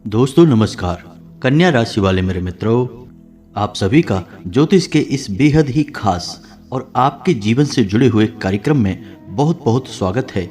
दोस्तों नमस्कार। कन्या राशि वाले मेरे मित्रों, आप सभी का ज्योतिष के इस बेहद ही खास और आपके जीवन से जुड़े हुए कार्यक्रम में बहुत बहुत स्वागत है।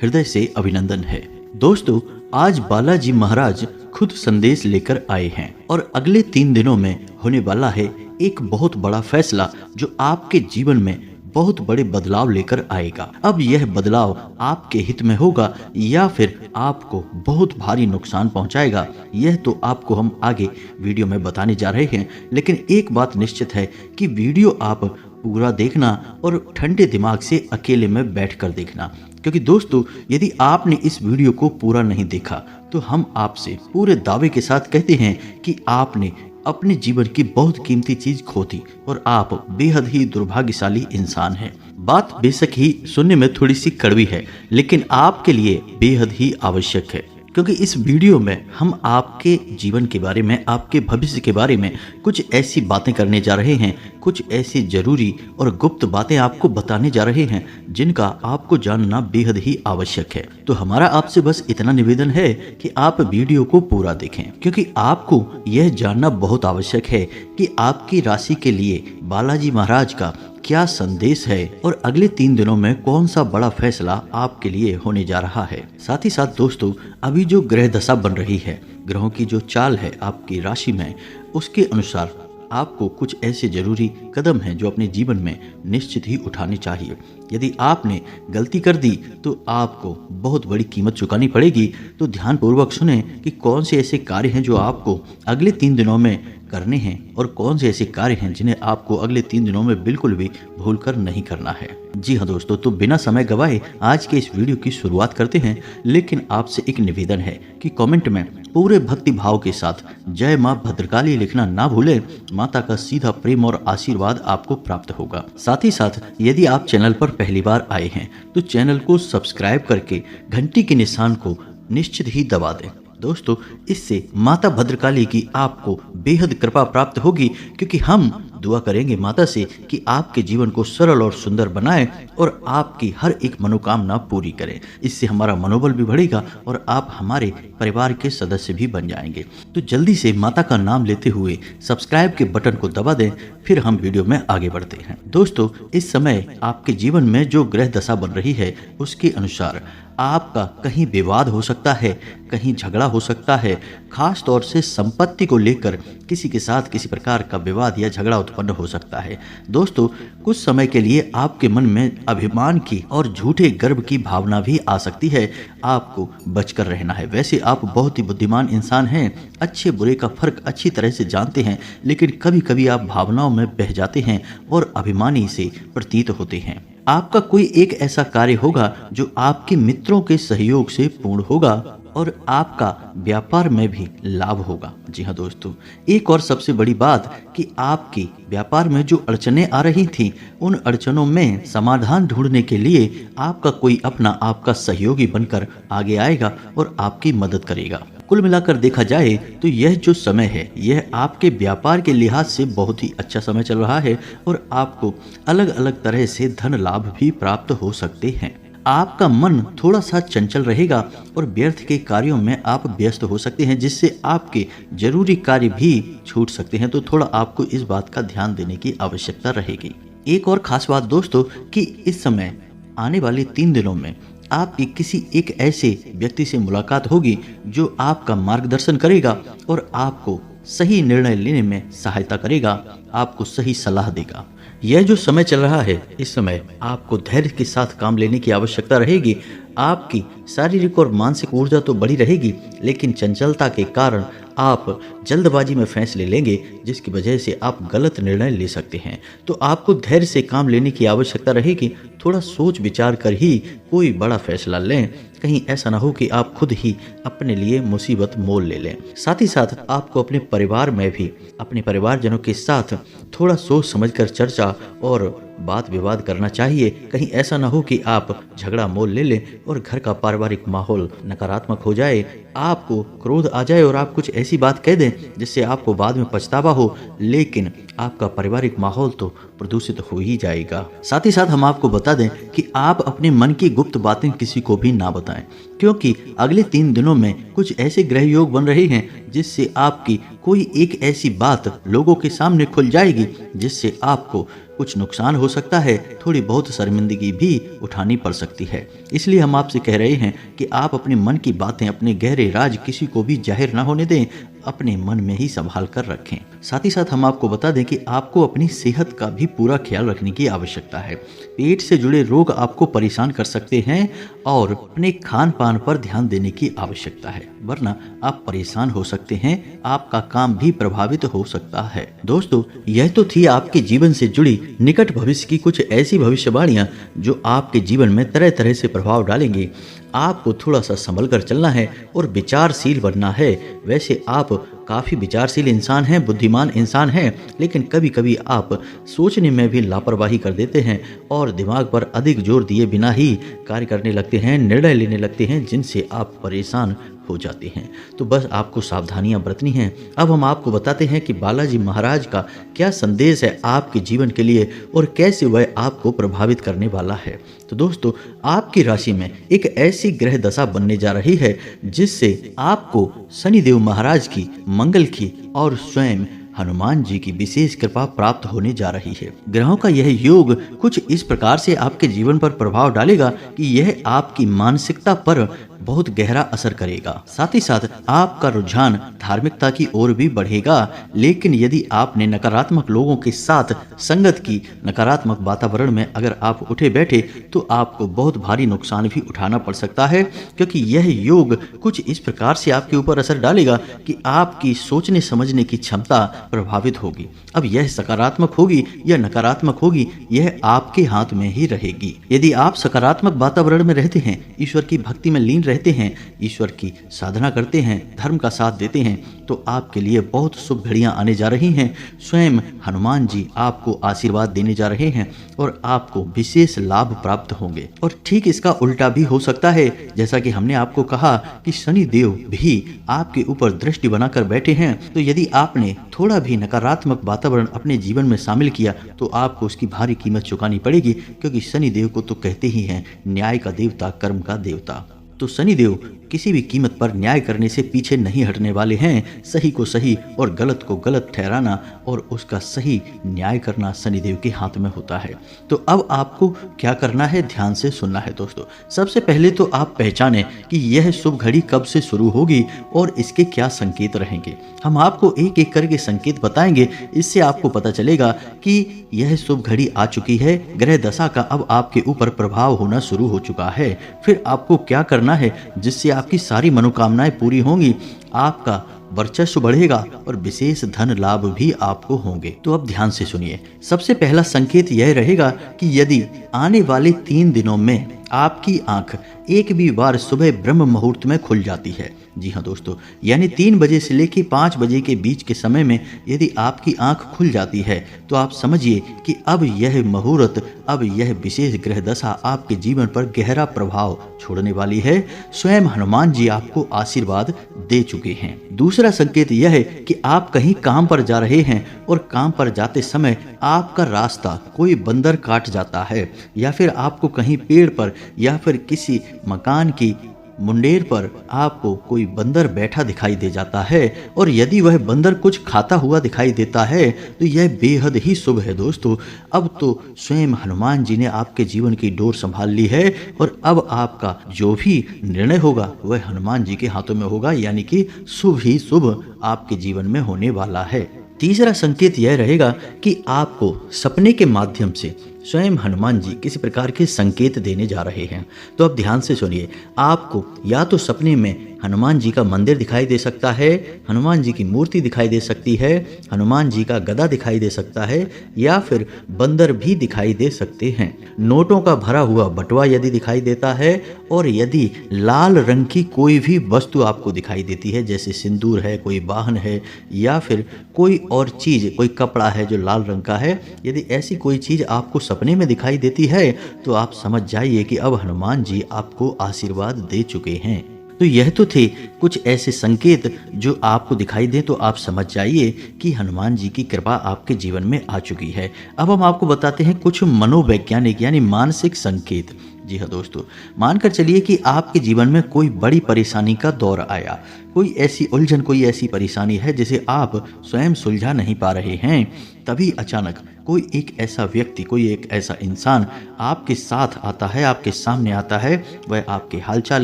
हृदय से अभिनंदन है। दोस्तों, आज बालाजी महाराज खुद संदेश लेकर आए हैं और अगले 3 दिनों में होने वाला है एक बहुत बड़ा फैसला जो आपके जीवन में बहुत बड़े बदलाव लेकर आएगा। अब यह बदलाव आपके हित में होगा या फिर आपको बहुत भारी नुकसान पहुंचाएगा, यह तो आपको हम आगे वीडियो में बताने जा रहे हैं। लेकिन एक बात निश्चित है कि वीडियो आप पूरा देखना और ठंडे दिमाग से अकेले में बैठकर देखना, क्योंकि दोस्तों यदि आपने इस वीडियो को पूरा नहीं देखा तो हम आपसे पूरे दावे के साथ कहते हैं कि आपने अपने जीवन की बहुत कीमती चीज खो दी और आप बेहद ही दुर्भाग्यशाली इंसान हैं। बात बेशक ही सुनने में थोड़ी सी कड़वी है, लेकिन आपके लिए बेहद ही आवश्यक है, क्योंकि इस वीडियो में हम आपके जीवन के बारे में, आपके भविष्य के बारे में कुछ ऐसी बातें करने जा रहे हैं, कुछ ऐसी जरूरी और गुप्त बातें आपको बताने जा रहे हैं जिनका आपको जानना बेहद ही आवश्यक है। तो हमारा आपसे बस इतना निवेदन है कि आप वीडियो को पूरा देखें, क्योंकि आपको यह जानना बहुत आवश्यक है कि आपकी राशि के लिए बालाजी महाराज का क्या संदेश है और अगले 3 दिनों में कौन सा बड़ा फैसला आपके लिए होने जा रहा है। साथ ही साथ दोस्तों, अभी जो ग्रह दशा बन रही है, ग्रहों की जो चाल है आपकी राशि में, उसके अनुसार आपको कुछ ऐसे जरूरी कदम हैं जो अपने जीवन में निश्चित ही उठाने चाहिए। यदि आपने गलती कर दी तो आपको बहुत बड़ी कीमत चुकानी पड़ेगी। तो ध्यानपूर्वक सुने कि कौन से ऐसे कार्य हैं जो आपको अगले 3 दिनों में करने हैं और कौन से ऐसे कार्य हैं जिन्हें आपको अगले 3 दिनों में बिल्कुल भी भूलकर नहीं करना है। जी हाँ दोस्तों, तो बिना समय गवाए आज के इस वीडियो की शुरुआत करते हैं। लेकिन आपसे एक निवेदन है कि कमेंट में पूरे भक्ति भाव के साथ जय माँ भद्रकाली लिखना ना भूलें। माता का सीधा प्रेम और आशीर्वाद आपको प्राप्त होगा। साथ ही साथ यदि आप चैनल पर पहली बार आए हैं तो चैनल को सब्सक्राइब करके घंटी के निशान को निश्चित ही दबा दें। दोस्तों, इससे माता भद्रकाली की आपको बेहद कृपा प्राप्त होगी, क्योंकि हम दुआ करेंगे माता से कि आपके जीवन को सरल और सुंदर बनाए और आपकी हर एक मनोकामना पूरी करें। इससे हमारा मनोबल भी बढ़ेगा और आप हमारे परिवार के सदस्य भी बन जाएंगे। तो जल्दी से माता का नाम लेते हुए सब्सक्राइब के बटन को दबा दें, फिर हम वीडियो में आगे बढ़ते हैं। दोस्तों, इस समय आपके जीवन में जो ग्रह दशा बन रही है उसके अनुसार आपका कहीं विवाद हो सकता है, कहीं झगड़ा हो सकता है। खास तौर से संपत्ति को लेकर किसी के साथ किसी प्रकार का विवाद या झगड़ा उत्पन्न हो सकता है। दोस्तों, कुछ समय के लिए आपके मन में अभिमान की और झूठे गर्व की भावना भी आ सकती है। आपको बचकर रहना है। वैसे आप बहुत ही बुद्धिमान इंसान हैं, अच्छे बुरे का फर्क अच्छी तरह से जानते हैं, लेकिन कभी कभी आप भावनाओं में बह जाते हैं और अभिमानी से प्रतीत होते हैं। आपका कोई एक ऐसा कार्य होगा जो आपके मित्रों के सहयोग से पूर्ण होगा और आपका व्यापार में भी लाभ होगा। जी हाँ दोस्तों, एक और सबसे बड़ी बात कि आपकी व्यापार में जो अड़चनें आ रही थी, उन अड़चनों में समाधान ढूंढने के लिए आपका कोई अपना आपका सहयोगी बनकर आगे आएगा और आपकी मदद करेगा। कुल मिलाकर देखा जाए तो यह जो समय है, यह आपके व्यापार के लिहाज से बहुत ही अच्छा समय चल रहा है और आपको अलग अलग तरह से धन लाभ भी प्राप्त हो सकते हैं। आपका मन थोड़ा सा चंचल रहेगा और व्यर्थ के कार्यों में आप व्यस्त हो सकते हैं, जिससे आपके जरूरी कार्य भी छूट सकते हैं। तो थोड़ा आपको इस बात का ध्यान देने की आवश्यकता रहेगी। एक और खास बात दोस्तों कि इस समय आने वाले 3 दिनों में आपकी किसी एक ऐसे व्यक्ति से मुलाकात होगी जो आपका मार्गदर्शन करेगा और आपको सही निर्णय लेने में सहायता करेगा, आपको सही सलाह देगा। यह जो समय चल रहा है, इस समय आपको धैर्य के साथ काम लेने की आवश्यकता रहेगी। आपकी शारीरिक और मानसिक ऊर्जा तो बढ़ी रहेगी, लेकिन चंचलता के कारण आप जल्दबाजी में फैसले लेंगे, जिसकी वजह से आप गलत निर्णय ले सकते हैं। तो आपको धैर्य से काम लेने की आवश्यकता रहेगी। थोड़ा सोच विचार कर ही कोई बड़ा फैसला लें, कहीं ऐसा ना हो कि आप खुद ही अपने लिए मुसीबत मोल ले लें। साथ ही साथ आपको अपने परिवार में भी अपने परिवारजनों के साथ थोड़ा सोच समझकर चर्चा और बात विवाद करना चाहिए। कहीं ऐसा ना हो कि आप झगड़ा मोल ले लें और घर का पारिवारिक माहौल नकारात्मक हो जाए, आपको क्रोध आ जाए और आप कुछ ऐसी बात कह दें जिससे आपको बाद में पछतावा हो, लेकिन आपका पारिवारिक माहौल तो प्रदूषित हो ही जाएगा। साथ ही साथ हम आपको बता दें कि आप अपने मन की गुप्त बातें किसी को भी ना बताएं, क्योंकि अगले 3 दिनों में कुछ ऐसे ग्रह योग बन रहे हैं जिससे आपकी कोई एक ऐसी बात लोगों के सामने खुल जाएगी जिससे आपको कुछ नुकसान हो सकता है, थोड़ी बहुत शर्मिंदगी भी उठानी पड़ सकती है। इसलिए हम आपसे कह रहे हैं कि आप अपने मन की बातें, अपने गहरे राज किसी को भी जाहिर ना होने दें, अपने मन में ही संभाल कर रखें। साथ ही साथ हम आपको बता दें कि आपको अपनी सेहत का भी पूरा ख्याल रखने की आवश्यकता है। पेट से जुड़े रोग आपको परेशान कर सकते हैं और अपने खान पान पर ध्यान देने की आवश्यकता है, वरना आप परेशान हो सकते हैं, आपका काम भी प्रभावित हो सकता है। दोस्तों, यह तो थी आपके जीवन से जुड़ी निकट भविष्य की कुछ ऐसी भविष्यवाणियां जो आपके जीवन में तरह तरह से प्रभाव डालेंगी। आपको थोड़ा सा संभल कर चलना है और विचारशील बनना है। वैसे आप काफ़ी विचारशील इंसान हैं, बुद्धिमान इंसान हैं, लेकिन कभी कभी आप सोचने में भी लापरवाही कर देते हैं और दिमाग पर अधिक जोर दिए बिना ही कार्य करने लगते हैं, निर्णय लेने लगते हैं, जिनसे आप परेशान हो जाते हैं। तो बस आपको सावधानियां बरतनी हैं। अब हम आपको बताते हैं कि बालाजी महाराज का क्या संदेश है आपके जीवन के लिए और कैसे वह आपको प्रभावित करने वाला है। तो दोस्तों, आपकी राशि में एक ऐसी ग्रह दशा बनने जा रही है जिससे आपको शनिदेव महाराज की, मंगल की और स्वयं हनुमान जी की विशेष कृपा प्राप्त होने जा रही है। ग्रहों का यह योग कुछ इस प्रकार से आपके जीवन पर प्रभाव डालेगा कि यह आपकी मानसिकता पर बहुत गहरा असर करेगा। साथ ही साथ आपका रुझान धार्मिकता की ओर भी बढ़ेगा, लेकिन यदि आपने नकारात्मक लोगों के साथ संगत की, नकारात्मक वातावरण में अगर आप उठे बैठे तो आपको बहुत भारी नुकसान भी उठाना पड़ सकता है, क्योंकि यह योग कुछ इस प्रकार से आपके ऊपर असर डालेगा कि आपकी सोचने समझने की क्षमता प्रभावित होगी। अब यह सकारात्मक होगी या नकारात्मक होगी, यह आपके हाथ में ही रहेगी। यदि आप सकारात्मक वातावरण में रहते हैं, ईश्वर की भक्ति में लीन रहते हैं, ईश्वर की साधना करते हैं, धर्म का साथ देते हैं, तो आपके लिए बहुत शुभ घड़ियां आने जा रही हैं। स्वयं हनुमान जी आपको आशीर्वाद देने जा रहे हैं और आपको विशेष लाभ प्राप्त होंगे। और ठीक इसका उल्टा भी हो सकता है, जैसा कि हमने आपको कहा कि शनि देव भी आपके ऊपर दृष्टि बनाकर बैठे हैं। तो यदि आपने थोड़ा भी नकारात्मक वातावरण अपने जीवन में शामिल किया तो आपको उसकी भारी कीमत चुकानी पड़ेगी, क्योंकि शनि देव को तो कहते ही हैं न्याय का देवता, कर्म का देवता। तो शनिदेव किसी भी कीमत पर न्याय करने से पीछे नहीं हटने वाले हैं। सही को सही और गलत को गलत ठहराना और उसका सही न्याय करना शनिदेव के हाथ में होता है। तो अब आपको क्या करना है, ध्यान से सुनना है दोस्तों। सबसे पहले तो आप पहचानें कि यह शुभ घड़ी कब से शुरू होगी और इसके क्या संकेत रहेंगे। हम आपको एक एक करके संकेत बताएंगे, इससे आपको पता चलेगा कि यह शुभ घड़ी आ चुकी है, ग्रह दशा का अब आपके ऊपर प्रभाव होना शुरू हो चुका है। फिर आपको क्या करना है जिससे आपकी सारी मनोकामनाएं पूरी होंगी, आपका वर्चस्व बढ़ेगा और विशेष धन लाभ भी आपको होंगे। तो अब ध्यान से सुनिए। सबसे पहला संकेत यह रहेगा कि यदि आने वाले 3 दिनों में आपकी आंख एक भी बार सुबह ब्रह्म मुहूर्त में खुल जाती है, जी हाँ दोस्तों, यानी 3 बजे से लेकर 5 बजे के बीच के समय में यदि आपकी आंख खुल जाती है तो आप समझिए कि अब यह मुहूर्त, अब यह विशेष ग्रह दशा आपके जीवन पर गहरा प्रभाव छोड़ने वाली है। स्वयं हनुमान जी आपको आशीर्वाद दे चुके हैं। दूसरा संकेत यह है कि आप कहीं काम पर जा रहे हैं और काम पर जाते समय आपका रास्ता कोई बंदर काट जाता है, या फिर आपको कहीं पेड़ पर या फिर किसी मकान की मुंडेर पर आपको कोई बंदर बैठा दिखाई दे जाता है, और यदि वह बंदर कुछ खाता हुआ दिखाई देता है तो यह बेहद ही शुभ है दोस्तों। अब तो स्वयं हनुमान जी ने आपके जीवन की डोर संभाल ली है और अब आपका जो भी निर्णय होगा वह हनुमान जी के हाथों में होगा, यानी कि शुभ ही शुभ आपके जीवन में होने वाला है। तीसरा संकेत यह रहेगा कि आपको सपने के माध्यम से स्वयं हनुमान जी किसी प्रकार के संकेत देने जा रहे हैं। तो अब ध्यान से सुनिए। आपको या तो सपने में हनुमान जी का मंदिर दिखाई दे सकता है, हनुमान जी की मूर्ति दिखाई दे सकती है, हनुमान जी का गदा दिखाई दे सकता है, या फिर बंदर भी दिखाई दे सकते हैं। नोटों का भरा हुआ बटुआ यदि दिखाई देता है, और यदि लाल रंग की कोई भी वस्तु आपको दिखाई देती है, जैसे सिंदूर है, कोई वाहन है, या फिर कोई और चीज, कोई कपड़ा है जो लाल रंग का है, यदि ऐसी कोई चीज आपको सपने में दिखाई देती है तो आप समझ जाइए कि अब हनुमान जी आपको आशीर्वाद दे चुके हैं। तो यह तो थे कुछ ऐसे संकेत जो आपको दिखाई दे तो आप समझ जाइए कि हनुमान जी की कृपा आपके जीवन में आ चुकी है। अब हम आपको बताते हैं कुछ मनोवैज्ञानिक यानी मानसिक संकेत। जी हाँ दोस्तों, मानकर चलिए कि आपके जीवन में कोई बड़ी परेशानी का दौर आया, कोई ऐसी उलझन, कोई ऐसी परेशानी है जिसे आप स्वयं सुलझा नहीं पा रहे हैं। तभी अचानक कोई एक ऐसा व्यक्ति, कोई एक ऐसा इंसान आपके साथ आता है, आपके सामने आता है, वह आपके हालचाल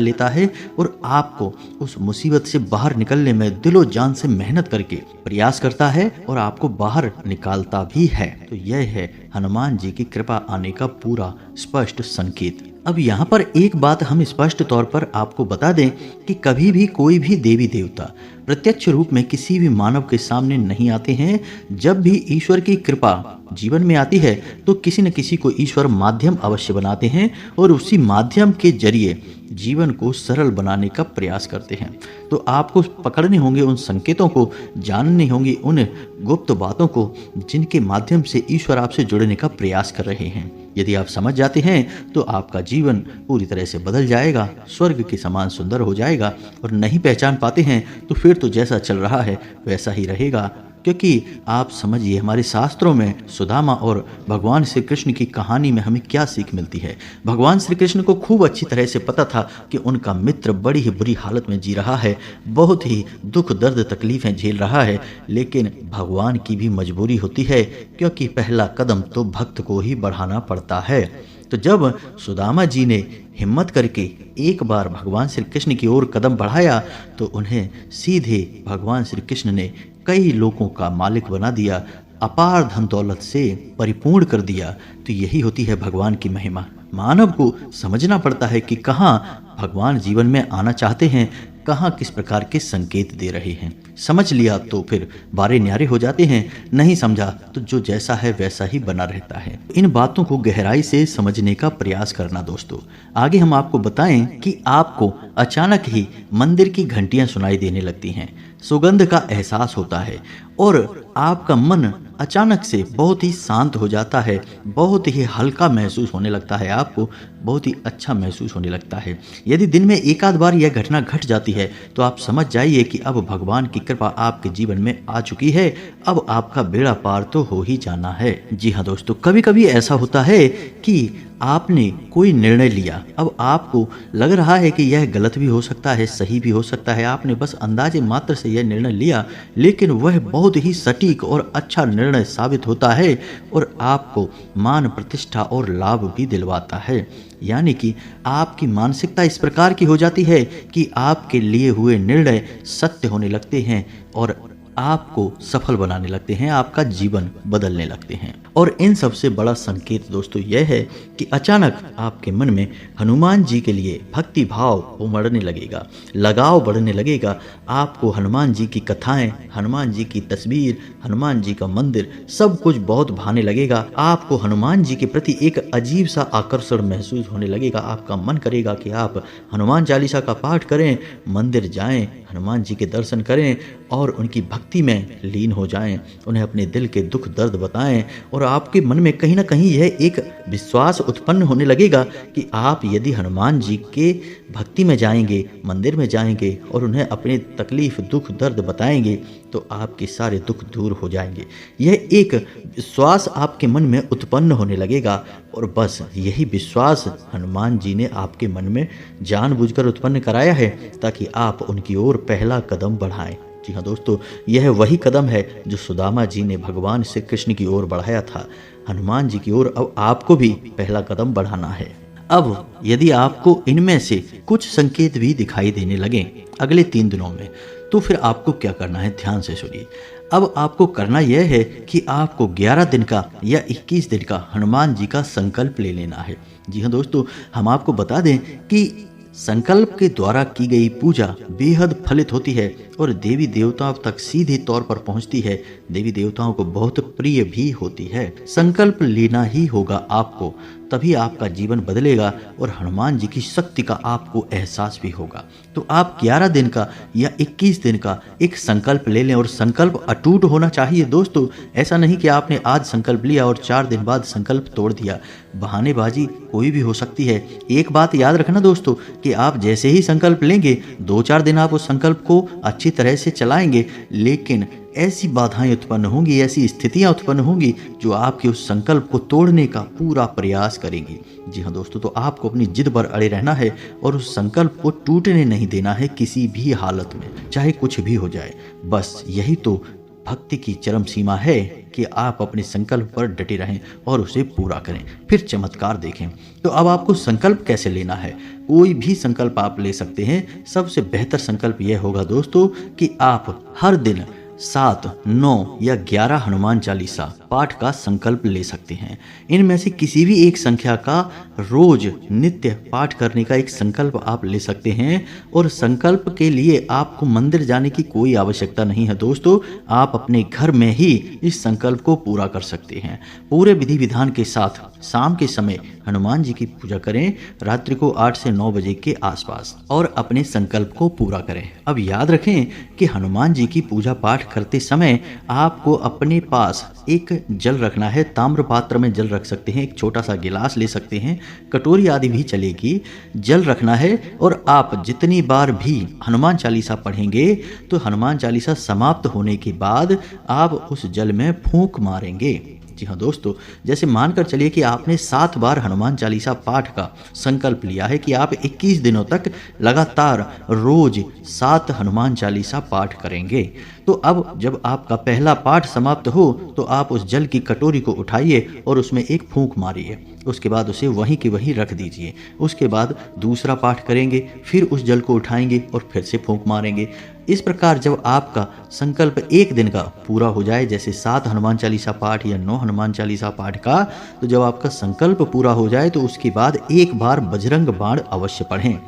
लेता है और आपको उस मुसीबत से बाहर निकलने में दिलो जान से मेहनत करके प्रयास करता है और आपको बाहर निकालता भी है। तो यह है हनुमान जी की कृपा आने का पूरा स्पष्ट संकेत। अब यहाँ पर एक बात हम स्पष्ट तौर पर आपको बता दें कि कभी भी कोई भी देवी देवता प्रत्यक्ष रूप में किसी भी मानव के सामने नहीं आते हैं। जब भी ईश्वर की कृपा जीवन में आती है तो किसी न किसी को ईश्वर माध्यम अवश्य बनाते हैं और उसी माध्यम के जरिए जीवन को सरल बनाने का प्रयास करते हैं। तो आपको पकड़ने होंगे उन संकेतों को, जाननी होंगी उन गुप्त बातों को जिनके माध्यम से ईश्वर आपसे जुड़ने का प्रयास कर रहे हैं। यदि आप समझ जाते हैं तो आपका जीवन पूरी तरह से बदल जाएगा, स्वर्ग के समान सुंदर हो जाएगा। और नहीं पहचान पाते हैं तो फिर तो जैसा चल रहा है वैसा ही रहेगा। क्योंकि आप समझिए, हमारे शास्त्रों में सुदामा और भगवान श्री कृष्ण की कहानी में हमें क्या सीख मिलती है। भगवान श्री कृष्ण को खूब अच्छी तरह से पता था कि उनका मित्र बड़ी ही बुरी हालत में जी रहा है, बहुत ही दुख दर्द तकलीफें झेल रहा है, लेकिन भगवान की भी मजबूरी होती है क्योंकि पहला कदम तो भक्त को ही बढ़ाना पड़ता है। तो जब सुदामा जी ने हिम्मत करके एक बार भगवान श्री कृष्ण की ओर कदम बढ़ाया तो उन्हें सीधे भगवान श्री कृष्ण ने कई लोगों का मालिक बना दिया, अपार धन दौलत से परिपूर्ण कर दिया। तो यही होती है भगवान की महिमा। मानव को समझना पड़ता है कि कहाँ भगवान जीवन में आना चाहते हैं, कहाँ किस प्रकार के संकेत दे रहे हैं। समझ लिया तो फिर बारे न्यारे हो जाते हैं, नहीं समझा तो जो जैसा है वैसा ही बना रहता है। इन बातों को गहराई से समझने का प्रयास करना दोस्तों। आगे हम आपको बताएं कि आपको अचानक ही मंदिर की घंटियां सुनाई देने लगती हैं, सुगंध का एहसास होता है और आपका मन अचानक से बहुत ही शांत हो जाता है, बहुत ही हल्का महसूस होने लगता है, आपको बहुत ही अच्छा महसूस होने लगता है। यदि दिन में एक आध बार यह घटना घट जाती है तो आप समझ जाइए कि अब भगवान की कृपा आपके जीवन में आ चुकी है, अब आपका बेड़ा पार तो हो ही जाना है। जी हाँ दोस्तों, कभी कभी ऐसा होता है कि आपने कोई निर्णय लिया, अब आपको लग रहा है कि यह गलत भी हो सकता है, सही भी हो सकता है, आपने बस अंदाजे मात्र से यह निर्णय लिया, लेकिन वह बहुत ही सटीक और अच्छा निर्णय साबित होता है और आपको मान प्रतिष्ठा और लाभ भी दिलवाता है। यानी कि आपकी मानसिकता इस प्रकार की हो जाती है कि आपके लिए हुए निर्णय सत्य होने लगते हैं और आपको सफल बनाने लगते हैं, आपका जीवन बदलने लगते हैं। और इन सबसे बड़ा संकेत दोस्तों यह है कि अचानक आपके मन में हनुमान जी के लिए भक्ति भाव उमड़ने लगेगा, लगाव बढ़ने लगेगा। आपको हनुमान जी की कथाएं, हनुमान जी की तस्वीर, हनुमान जी का मंदिर सब कुछ बहुत भाने लगेगा। आपको हनुमान जी के प्रति एक अजीब सा आकर्षण महसूस होने लगेगा। आपका मन करेगा कि आप हनुमान चालीसा का पाठ करें, मंदिर जाएं, हनुमान जी के दर्शन करें और उनकी भक्ति में लीन हो जाएं, उन्हें अपने दिल के दुख दर्द बताएं। और आपके मन में कहीं ना कहीं यह एक विश्वास उत्पन्न होने लगेगा कि आप यदि हनुमान जी के भक्ति में जाएंगे, मंदिर में जाएंगे और उन्हें अपनी तकलीफ दुख दर्द बताएंगे तो आपके सारे दुख दूर हो जाएंगे। यह एक विश्वास आपके मन में उत्पन्न होने लगेगा और बस यही विश्वास हनुमान जी ने आपके मन में जानबूझकर उत्पन्न कराया है ताकि आप उनकी ओर पहला कदम बढ़ाएं। जी हाँ दोस्तों, यह वही कदम है जो सुदामा जी ने भगवान श्री कृष्ण की ओर बढ़ाया था। हनुमान जी की ओर अब आपको भी पहला कदम बढ़ाना है। अब यदि आपको इनमें से कुछ संकेत भी दिखाई देने लगे अगले 3 दिनों में, तो फिर आपको क्या करना है, ध्यान से सुनिए। अब आपको करना यह है कि आपको 11 दिन का या 21 दिन का हनुमान जी का संकल्प ले लेना है। जी हाँ दोस्तों, हम आपको बता दें कि संकल्प के द्वारा की गई पूजा बेहद फलित होती है और देवी देवताओं तक सीधे तौर पर पहुंचती है। देवी देवताओं को बहुत प्रिय भी होती है। संकल्प लेना ही होगा आपको, तभी आपका जीवन बदलेगा और हनुमान जी की शक्ति का आपको एहसास भी होगा। तो आप 11 दिन का या 21 दिन का एक संकल्प ले लें और संकल्प अटूट होना चाहिए दोस्तों। ऐसा नहीं कि आपने आज संकल्प लिया और 4 दिन बाद संकल्प तोड़ दिया। बहानेबाजी कोई भी हो सकती है। एक बात याद रखना दोस्तों कि आप जैसे ही संकल्प लेंगे 2-4 दिन आप उस संकल्प को अच्छी तरह से चलाएंगे, लेकिन ऐसी बाधाएं उत्पन्न होंगी, ऐसी स्थितियां उत्पन्न होंगी जो आपके उस संकल्प को तोड़ने का पूरा प्रयास करेंगी। जी हाँ दोस्तों, तो आपको अपनी जिद पर अड़े रहना है और उस संकल्प को टूटने नहीं देना है किसी भी हालत में, चाहे कुछ भी हो जाए। बस यही तो भक्ति की चरम सीमा है कि आप अपने संकल्प पर डटे रहें और उसे पूरा करें, फिर चमत्कार देखें। तो अब आपको संकल्प कैसे लेना है? कोई भी संकल्प आप ले सकते हैं। सबसे बेहतर संकल्प यह होगा दोस्तों कि आप हर दिन 7, 9 या 11 हनुमान चालीसा पाठ का संकल्प ले सकते हैं। इनमें से किसी भी एक संख्या का रोज नित्य पाठ करने का एक संकल्प आप ले सकते हैं और संकल्प के लिए आपको मंदिर जाने की कोई आवश्यकता नहीं है दोस्तों। आप अपने घर में ही इस संकल्प को पूरा कर सकते हैं। पूरे विधि विधान के साथ शाम के समय हनुमान जी की पूजा करें, रात्रि को 8 से 9 बजे के आसपास, और अपने संकल्प को पूरा करें। अब याद रखें कि हनुमान जी की पूजा पाठ करते समय आपको अपने पास एक जल रखना है। ताम्र पात्र में जल रख सकते हैं, एक छोटा सा गिलास ले सकते हैं, कटोरी आदि भी चलेगी। जल रखना है और आप जितनी बार भी हनुमान चालीसा पढ़ेंगे तो हनुमान चालीसा समाप्त होने के बाद आप उस जल में फूंक मारेंगे। जी हाँ दोस्तों, जैसे मानकर चलिए कि आपने 7 बार हनुमान चालीसा पाठ का संकल्प लिया है कि आप 21 दिनों तक लगातार रोज 7 हनुमान चालीसा पाठ करेंगे। तो अब जब आपका पहला पाठ समाप्त हो तो आप उस जल की कटोरी को उठाइए और उसमें एक फूंक मारिए। उसके बाद उसे वहीं के वहीं रख दीजिए। उसके बाद दूसरा पाठ करेंगे, फिर उस जल को उठाएंगे और फिर से फूंक मारेंगे। इस प्रकार जब आपका संकल्प एक दिन का पूरा हो जाए, जैसे 7 हनुमान चालीसा पाठ या 9 हनुमान चालीसा पाठ का, तो जब आपका संकल्प पूरा हो जाए तो उसके बाद एक बार बजरंग बाण अवश्य पढ़ें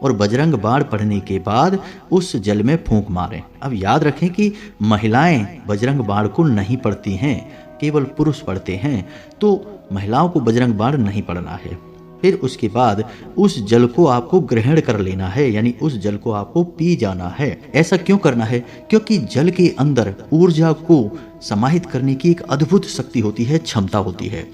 और बजरंग बाण पढ़ने के बाद उस जल में फूंक मारें। अब याद रखें कि महिलाएं बजरंग बाण को नहीं पढ़ती हैं, केवल पुरुष पढ़ते हैं। तो महिलाओं को बजरंग बाण नहीं पढ़ना है। फिर उसके बाद उस जल को आपको ग्रहण कर लेना है, यानी उस जल को आपको पी जाना है। ऐसा क्यों करना है? क्योंकि जल के अंदर ऊर्जा को समाहित करने की एक अद्भुत शक्ति होती है, क्षमता होती है।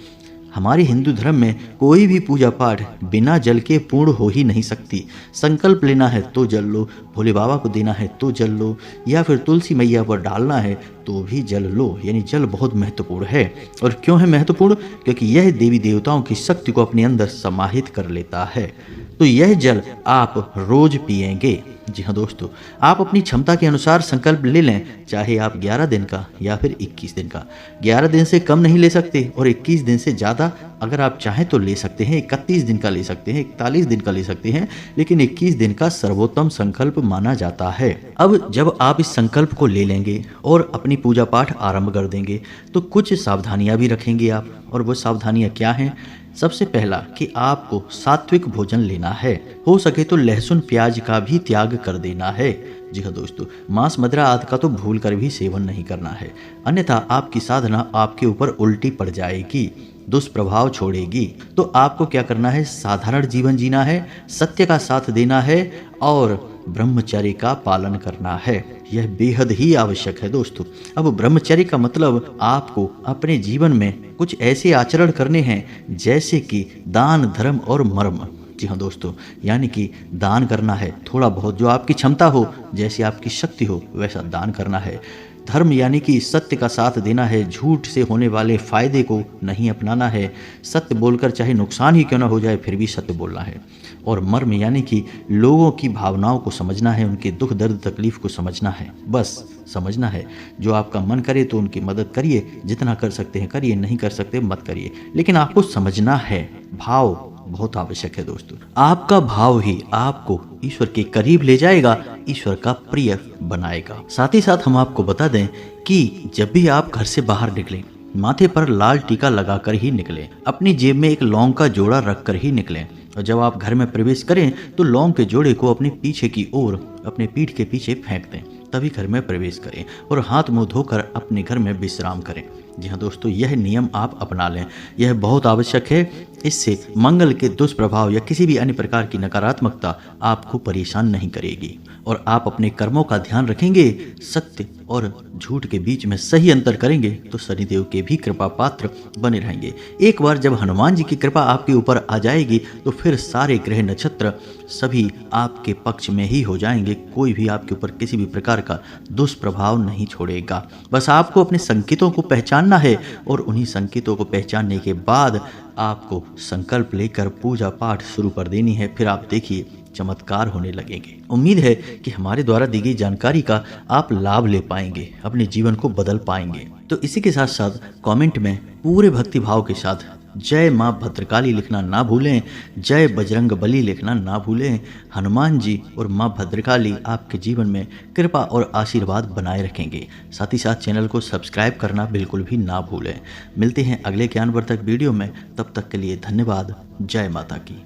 हमारे हिंदू धर्म में कोई भी पूजा पाठ बिना जल के पूर्ण हो ही नहीं सकती। संकल्प लेना है तो जल लो, भोले बाबा को देना है तो जल लो, या फिर तुलसी मैया पर डालना है तो भी जल लो। यानी जल बहुत महत्वपूर्ण है। और क्यों है महत्वपूर्ण? क्योंकि यह देवी देवताओं की शक्ति को अपने अंदर समाहित कर लेता है। तो यह जल आप रोज पिएंगे। जी हाँ दोस्तों, आप अपनी क्षमता के अनुसार संकल्प ले लें, चाहे आप 11 दिन का या फिर 21 दिन का। 11 दिन से कम नहीं ले सकते और 21 दिन से ज़्यादा अगर आप चाहें तो ले सकते हैं। 31 दिन का ले सकते हैं, 41 दिन का ले सकते हैं, लेकिन 21 दिन का सर्वोत्तम संकल्प माना जाता है। अब जब आप इस संकल्प को ले लेंगे और अपनी पूजा पाठ आरंभ कर देंगे तो कुछ सावधानियां भी रखेंगे आप। और वो सावधानियां क्या हैं? सबसे पहला कि आपको सात्विक भोजन लेना है। हो सके तो लहसुन प्याज का भी त्याग कर देना है। जी हाँ दोस्तों, मांस मदिरा आदि का तो भूल कर भी सेवन नहीं करना है, अन्यथा आपकी साधना आपके ऊपर उल्टी पड़ जाएगी, दुष्प्रभाव छोड़ेगी। तो आपको क्या करना है? साधारण जीवन जीना है, सत्य का साथ देना है और ब्रह्मचर्य का पालन करना है। यह बेहद ही आवश्यक है दोस्तों। अब ब्रह्मचर्य का मतलब आपको अपने जीवन में कुछ ऐसे आचरण करने हैं जैसे कि दान, धर्म और मर्म। जी हाँ दोस्तों, यानी कि दान करना है, थोड़ा बहुत जो आपकी क्षमता हो, जैसी आपकी शक्ति हो वैसा दान करना है। धर्म यानी कि सत्य का साथ देना है, झूठ से होने वाले फायदे को नहीं अपनाना है, सत्य बोलकर चाहे नुकसान ही क्यों ना हो जाए फिर भी सत्य बोलना है। और मर्म यानी कि लोगों की भावनाओं को समझना है, उनके दुख दर्द तकलीफ को समझना है, बस समझना है। जो आपका मन करे तो उनकी मदद करिए, जितना कर सकते हैं करिए, नहीं कर सकते मत करिए, लेकिन आपको समझना है। भाव बहुत आवश्यक है दोस्तों। आपका भाव ही आपको ईश्वर के करीब ले जाएगा, ईश्वर का प्रिय बनाएगा। साथ ही साथ हम आपको बता दें कि जब भी आप घर से बाहर निकलें, माथे पर लाल टीका लगाकर ही निकलें, अपनी जेब में एक लौंग का जोड़ा रखकर ही निकलें और जब आप घर में प्रवेश करें तो लौंग के जोड़े को अपने पीछे की ओर अपने पीठ के पीछे फेंक दें, तभी घर में प्रवेश करें और हाथ मुंह धोकर अपने घर में विश्राम करें। जी हाँ दोस्तों, यह नियम आप अपना लें, यह बहुत आवश्यक है। इससे मंगल के दुष्प्रभाव या किसी भी अन्य प्रकार की नकारात्मकता आपको परेशान नहीं करेगी और आप अपने कर्मों का ध्यान रखेंगे, सत्य और झूठ के बीच में सही अंतर करेंगे तो शनिदेव के भी कृपा पात्र बने रहेंगे। एक बार जब हनुमान जी की कृपा आपके ऊपर आ जाएगी तो फिर सारे ग्रह नक्षत्र सभी आपके पक्ष में ही हो जाएंगे। कोई भी आपके ऊपर किसी भी प्रकार का दुष्प्रभाव नहीं छोड़ेगा। बस आपको अपने संकेतों को पहचानना है और उन्हीं संकेतों को पहचानने के बाद आपको संकल्प लेकर पूजा पाठ शुरू कर देनी है। फिर आप देखिए चमत्कार होने लगेंगे। उम्मीद है कि हमारे द्वारा दी गई जानकारी का आप लाभ ले पाएंगे, अपने जीवन को बदल पाएंगे। तो इसी के साथ साथ कमेंट में पूरे भक्ति भाव के साथ जय माँ भद्रकाली लिखना ना भूलें, जय बजरंग बली लिखना ना भूलें। हनुमान जी और माँ भद्रकाली आपके जीवन में कृपा और आशीर्वाद बनाए रखेंगे। साथ ही साथ चैनल को सब्सक्राइब करना बिल्कुल भी ना भूलें। मिलते हैं अगले ज्ञानवर्धक वीडियो में, तब तक के लिए धन्यवाद। जय माता की।